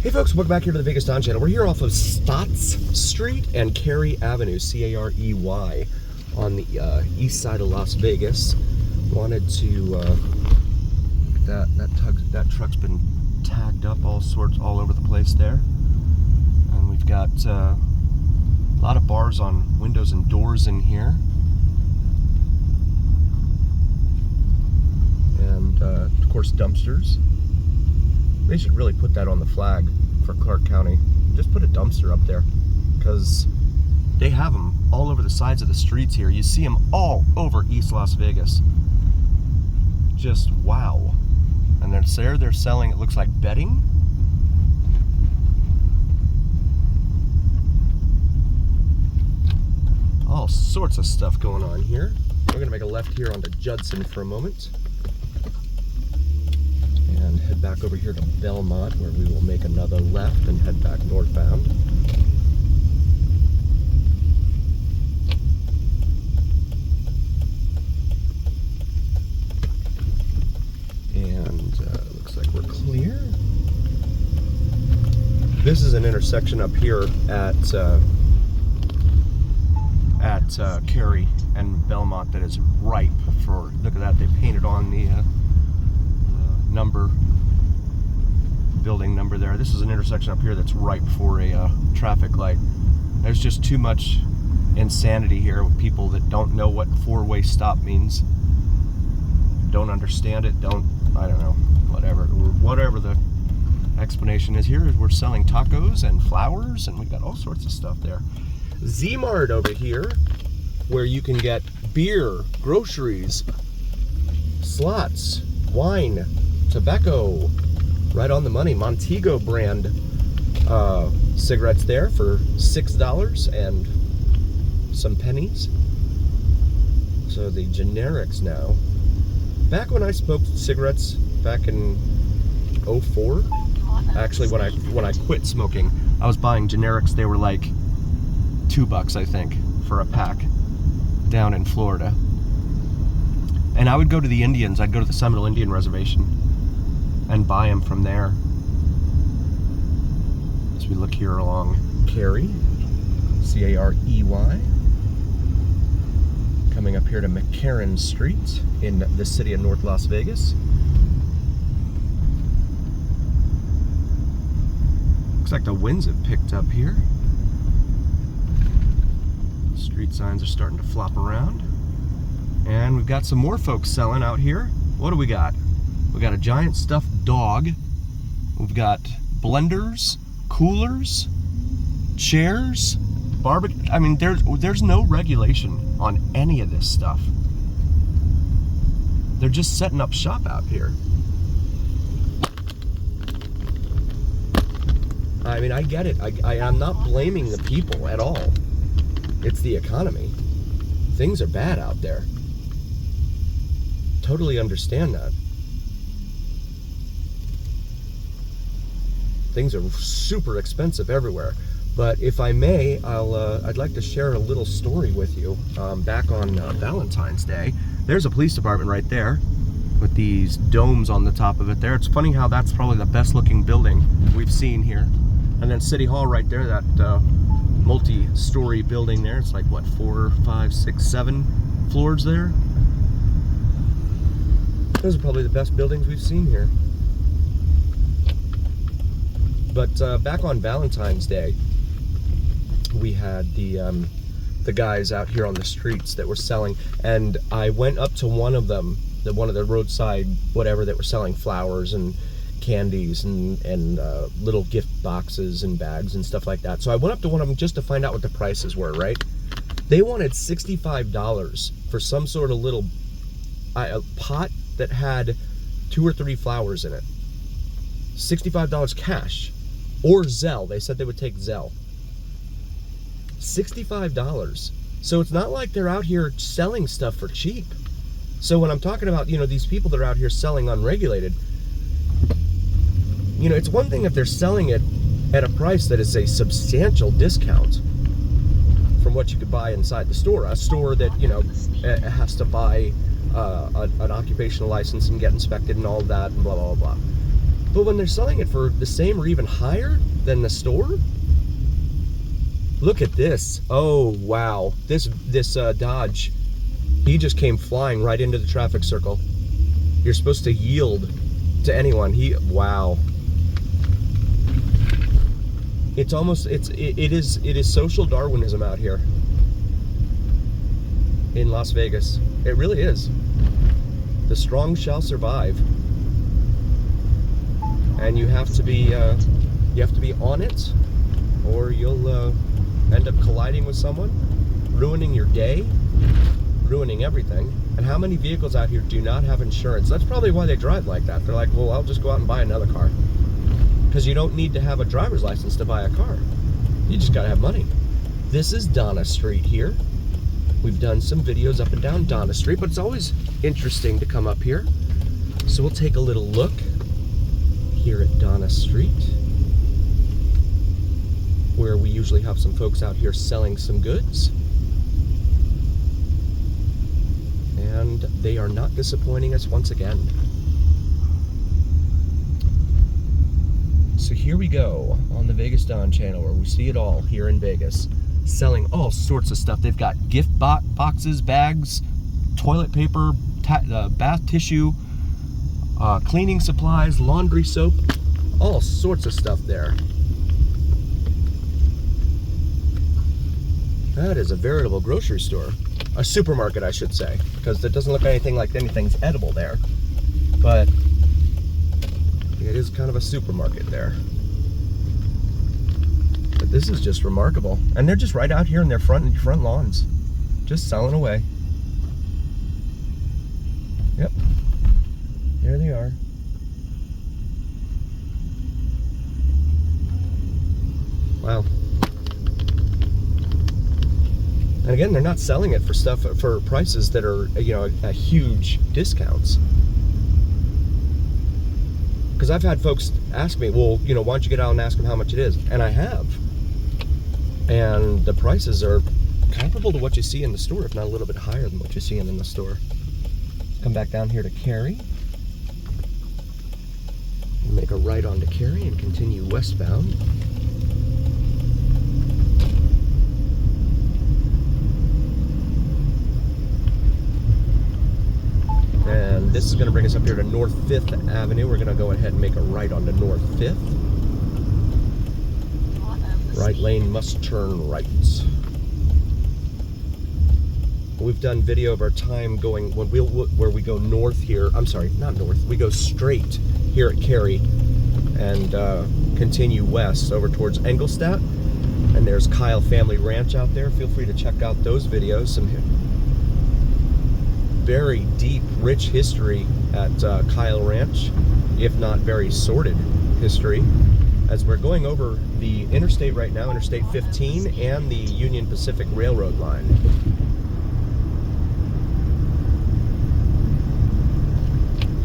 Hey folks, welcome back here to the Vegas Don channel. We're here off of Stotts Street and Carey Avenue, C-A-R-E-Y, on the east side of Las Vegas. Wanted to, that truck's been tagged up all over the place there. And we've got a lot of bars on windows and doors in here. And of course dumpsters. They should really put that on the flag for Clark County. Just put a dumpster up there, because they have them all over the sides of the streets here. You see them all over East Las Vegas. Just wow. And they're selling, it looks like, bedding. All sorts of stuff going on here. We're gonna make a left here onto Judson for a moment. And head back over here to Belmont, where we will make another left and head back northbound. And looks like we're clear. This is an intersection up here at Carey and Belmont that is ripe for, look at that, they painted on the building number there. This is an intersection up here that's ripe for a traffic light. There's just too much insanity here with people that don't know what four-way stop means, don't understand it, I don't know, whatever the explanation is. Here we're selling tacos and flowers, and we've got all sorts of stuff there. Z-Mart over here, where you can get beer, groceries, slots, wine, tobacco, right on the money. Montego brand cigarettes there for $6 and some pennies. So the generics now. Back when I smoked cigarettes back in 04, actually when I quit smoking, I was buying generics. They were like $2, I think, for a pack down in Florida. And I would go to the Indians. I'd go to the Seminole Indian Reservation and buy them from there. As we look here along Carey, C-A-R-E-Y, coming up here to McCarran Street in the city of North Las Vegas. Looks like the winds have picked up here. Street signs are starting to flop around. And we've got some more folks selling out here. What do we got? We got a giant stuffed dog. We've got blenders, coolers, chairs, barbecue. I mean, there's no regulation on any of this stuff. They're just setting up shop out here. I mean, I get it. I'm not blaming the people at all. It's the economy. Things are bad out there. Totally understand that. Things are super expensive everywhere. But if I may, I'd like to share a little story with you. Back on Valentine's Day, there's a police department right there with these domes on the top of it there. It's funny how that's probably the best looking building we've seen here. And then City Hall right there, that multi-story building there. It's like, what, 4, 5, 6, 7 floors there? Those are probably the best buildings we've seen here. But back on Valentine's Day, we had the guys out here on the streets that were selling, and I went up to one of them, one of the roadside whatever, that were selling flowers and candies and little gift boxes and bags and stuff like that. So I went up to one of them just to find out what the prices were, right? They wanted $65 for some sort of little pot that had 2 or 3 flowers in it. $65 cash. Or Zelle. They said they would take Zelle. $65. So it's not like they're out here selling stuff for cheap. So when I'm talking about, these people that are out here selling unregulated, it's one thing if they're selling it at a price that is a substantial discount from what you could buy inside the store. A store that, has to buy an occupational license and get inspected and all that and blah, blah, blah. But when they're selling it for the same or even higher than the store, look at this. Oh, wow. This Dodge, he just came flying right into the traffic circle. You're supposed to yield to anyone. Wow. It's almost, it is social Darwinism out here in Las Vegas. It really is. The strong shall survive. And you have to be on it, or you'll end up colliding with someone, ruining your day, ruining everything. And how many vehicles out here do not have insurance? That's probably why they drive like that. They're like, well, I'll just go out and buy another car. Because you don't need to have a driver's license to buy a car. You just gotta have money. This is Donna Street here. We've done some videos up and down Donna Street, but it's always interesting to come up here. So we'll take a little look here at Donna Street, where we usually have some folks out here selling some goods. And they are not disappointing us once again. So here we go on the Vegas Don channel, where we see it all here in Vegas, selling all sorts of stuff. They've got gift boxes, bags, toilet paper, bath tissue, cleaning supplies, laundry soap, all sorts of stuff there. That is a veritable grocery store. A supermarket, I should say, because it doesn't look anything like anything's edible there. But it is kind of a supermarket there. But this is just remarkable. And they're just right out here in their front lawns, just selling away. Yep. There they are. Wow. And again, they're not selling it for prices that are, you know, at huge discounts. Because I've had folks ask me, well, you know, why don't you get out and ask them how much it is? And I have. And the prices are comparable to what you see in the store, if not a little bit higher than what you're seeing in the store. Come back down here to Cary. Make a right onto Cary and continue westbound. And this is going to bring us up here to North 5th Avenue. We're going to go ahead and make a right onto North 5th. Right lane must turn right. We've done video of our time going where we go north here. I'm sorry, not north. We go straight here at Cary and continue west over towards Engelstadt. And there's Kyle Family Ranch out there. Feel free to check out those videos. Some very deep, rich history at Kyle Ranch, if not very sordid history, as we're going over the interstate right now, Interstate 15 and the Union Pacific Railroad line.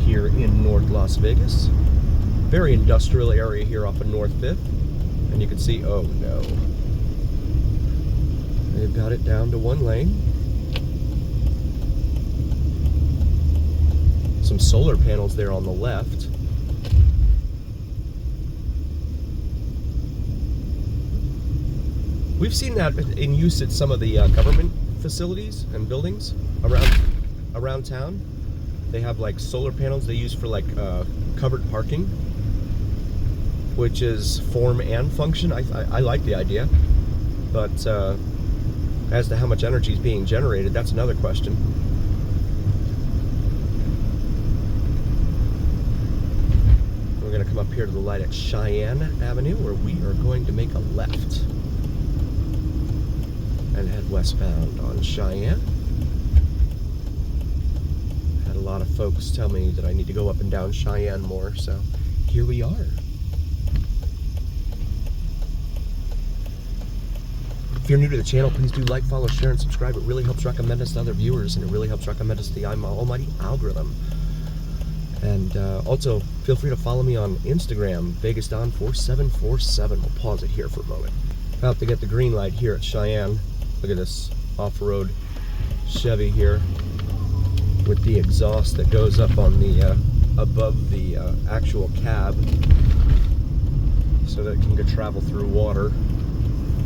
Here in North Las Vegas. Very industrial area here off of North 5th. And you can see, oh no, they've got it down to one lane. Some solar panels there on the left. We've seen that in use at some of the government facilities and buildings around town. They have like solar panels they use for like covered parking, which is form and function. I like the idea, but as to how much energy is being generated, that's another question. We're going to come up here to the light at Cheyenne Avenue, where we are going to make a left and head westbound on Cheyenne. Had a lot of folks tell me that I need to go up and down Cheyenne more, so here we are. If you're new to the channel, please do like, follow, share, and subscribe. It really helps recommend us to other viewers, and it really helps recommend us to the almighty algorithm. And also, feel free to follow me on Instagram, VegasDon4747. We'll pause it here for a moment. About to get the green light here at Cheyenne. Look at this off-road Chevy here with the exhaust that goes up on the above the actual cab so that it can travel through water.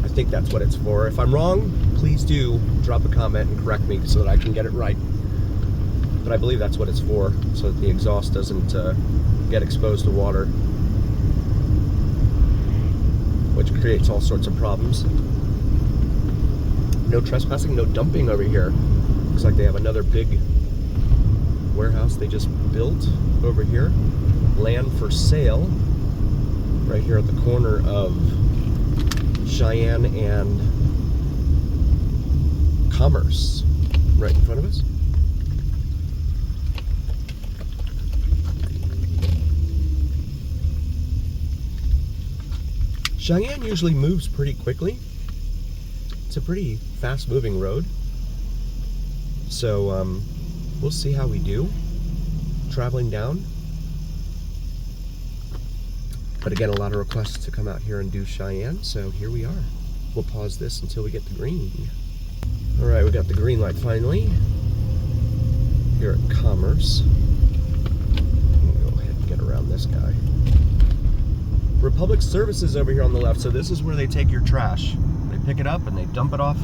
I think that's what it's for. If I'm wrong, please do drop a comment and correct me so that I can get it right. But I believe that's what it's for, so that the exhaust doesn't get exposed to water, which creates all sorts of problems. No trespassing, no dumping over here. Looks like they have another big warehouse they just built over here. Land for sale right here at the corner of Cheyenne and Commerce, right in front of us. Cheyenne usually moves pretty quickly. It's a pretty fast-moving road. So we'll see how we do traveling down. But again, a lot of requests to come out here and do Cheyenne, so here we are. We'll pause this until we get the green. All right, we got the green light finally here at Commerce. I'm gonna go ahead and get around this guy. Republic Services over here on the left, so this is where they take your trash. They pick it up and they dump it off.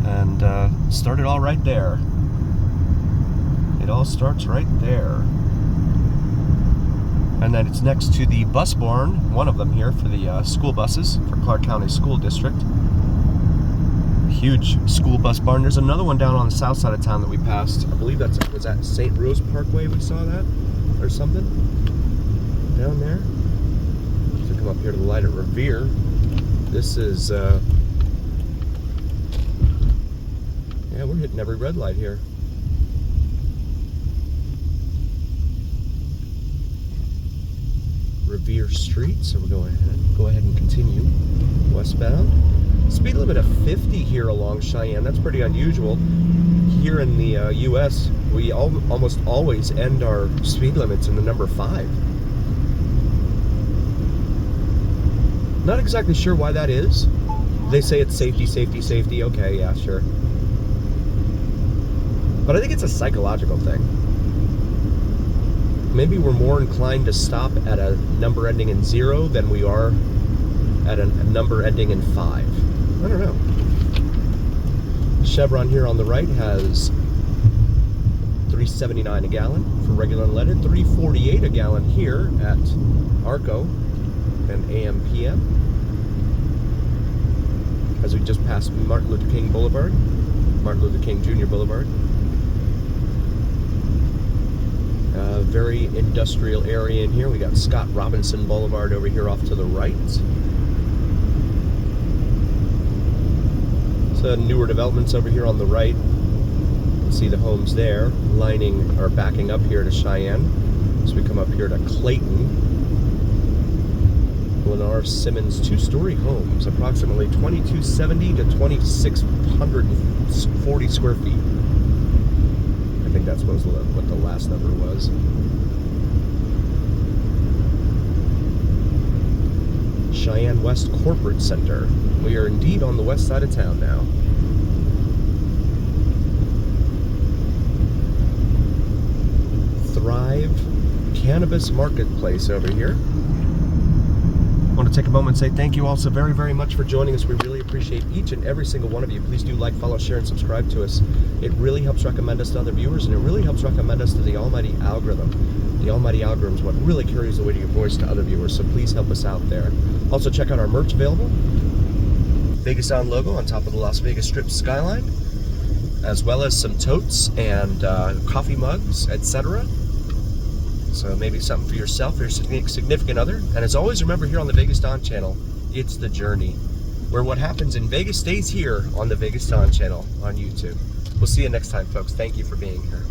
And start it all right there. It all starts right there. And then it's next to the bus barn, one of them here for the school buses for Clark County School District. Huge school bus barn. There's another one down on the south side of town that we passed. I believe was that St. Rose Parkway we saw that or something down there. So come up here to the light at Revere. This is yeah, we're hitting every red light here. Revere Street, so we'll go ahead and continue westbound. Speed limit of 50 here along Cheyenne. That's pretty unusual. Here in the U.S., we almost always end our speed limits in the number 5. Not exactly sure why that is. They say it's safety, safety, safety. Okay, yeah, sure. But I think it's a psychological thing. Maybe we're more inclined to stop at a number ending in 0 than we are at a number ending in 5. I don't know. Chevron here on the right has $3.79 a gallon for regular unleaded, $3.48 a gallon here at Arco and AM/PM. As we just passed Martin Luther King Boulevard, Martin Luther King Jr. Boulevard. Very industrial area in here. We got Scott Robinson Boulevard over here off to the right. So newer developments over here on the right. See the homes there lining or backing up here to Cheyenne. So we come up here to Clayton. Lennar Simmons 2-story homes, approximately 2270 to 2640 square feet. I think that's what the last number was. Cheyenne West Corporate Center. We are indeed on the west side of town now. Thrive Cannabis Marketplace over here. I want to take a moment and say thank you all so very, very much for joining us. We really appreciate each and every single one of you. Please do like, follow, share, and subscribe to us. It really helps recommend us to other viewers, and it really helps recommend us to the almighty algorithm. The almighty algorithm is what really carries the weight of your voice to other viewers, so please help us out there. Also, check out our merch available. Vegas Sound logo on top of the Las Vegas Strip skyline, as well as some totes and coffee mugs, etc. So maybe something for yourself or your significant other. And as always, remember here on the Vegas Dawn channel, it's the journey, where what happens in Vegas stays here on the Vegas Dawn channel on YouTube. We'll see you next time, folks. Thank you for being here.